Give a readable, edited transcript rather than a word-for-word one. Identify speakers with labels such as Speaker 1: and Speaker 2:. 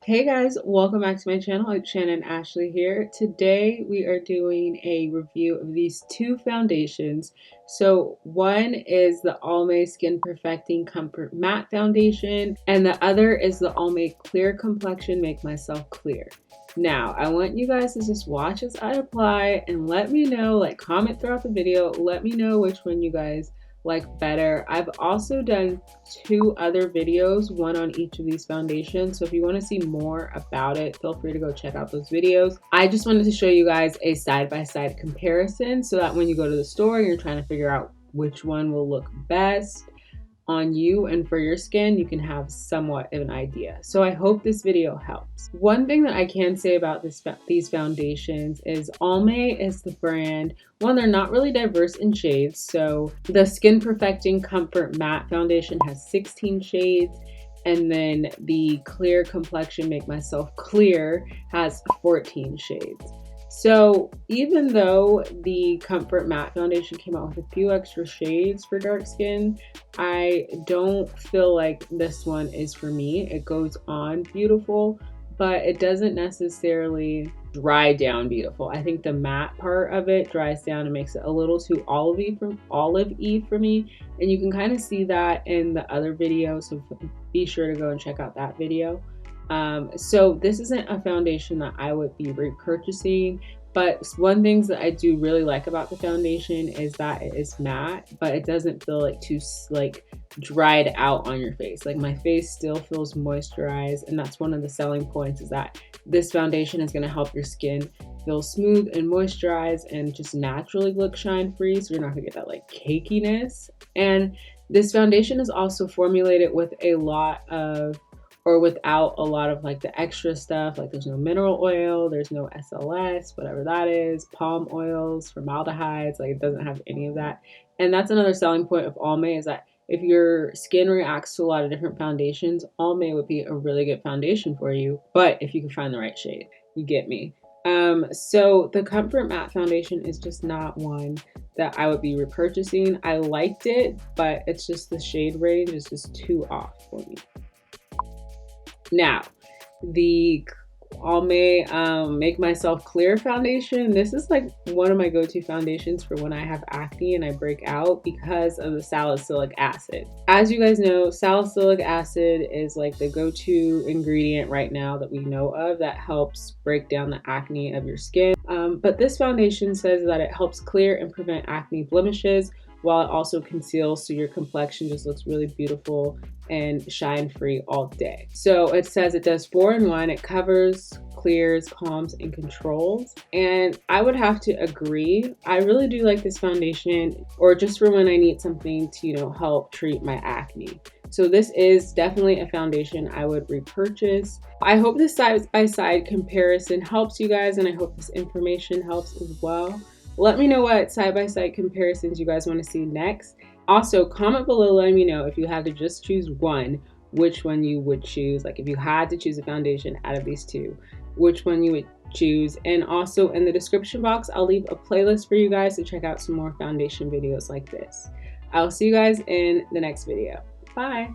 Speaker 1: Hey guys, welcome back to my channel. It's Shannon Ashley here. Today we are doing a review of these two foundations. So one is the Almay Skin Perfecting Comfort Matte Foundation and the other is the Almay Clear Complexion Make Myself Clear. Now, I want you guys to just watch as I apply and let me know, comment throughout the video, let me know which one you guys like better. I've also done two other videos, one on each of these foundations. So if you want to see more about it, feel free to go check out those videos. I just wanted to show you guys a side-by-side comparison so that when you go to the store and you're trying to figure out which one will look best on you and for your skin, you can have somewhat of an idea. So I hope this video helps. One thing that I can say about these foundations is Almay is the brand. One, they're not really diverse in shades. So the Skin Perfecting Comfort Matte Foundation has 16 shades. And then the Clear Complexion Make Myself Clear has 14 shades. So even though the Comfort Matte Foundation came out with a few extra shades for dark skin, I don't feel like this one is for me. It goes on beautiful, but it doesn't necessarily dry down beautiful. I think the matte part of it dries down and makes it a little too olive-y for me. And you can kind of see that in the other video, so be sure to go and check out that video. So this isn't a foundation that I would be repurchasing, but one thing that I do really like about the foundation is that it is matte, but it doesn't feel like too dried out on your face. Like my face still feels moisturized, and that's one of the selling points, is that this foundation is going to help your skin feel smooth and moisturized and just naturally look shine free, so you're not gonna get that cakiness. And this foundation is also formulated with without a lot of the extra stuff. There's no mineral oil, there's no SLS, whatever that is, palm oils, formaldehydes. It doesn't have any of that. And that's another selling point of Almay, is that if your skin reacts to a lot of different foundations, Almay would be a really good foundation for you, but if you can find the right shade, you get me. So the Comfort Matte Foundation is just not one that I would be repurchasing. I liked it, but it's just the shade range is just too off for me. Now, the Almay Make Myself Clear foundation. This is one of my go-to foundations for when I have acne and I break out, because of the salicylic acid. As you guys know, salicylic acid is the go-to ingredient right now that we know of that helps break down the acne of your skin. But this foundation says that it helps clear and prevent acne blemishes, while it also conceals, so your complexion just looks really beautiful and shine free all day. So it says it does 4-in-1. It covers, clears, calms, and controls. And I would have to agree. I really do like this foundation, or just for when I need something to, help treat my acne. So this is definitely a foundation I would repurchase. I hope this side-by-side comparison helps you guys, and I hope this information helps as well. Let me know what side-by-side comparisons you guys want to see next. Also, comment below letting me know if you had to just choose one, which one you would choose. If you had to choose a foundation out of these two, which one you would choose. And also in the description box, I'll leave a playlist for you guys to check out some more foundation videos like this. I'll see you guys in the next video. Bye.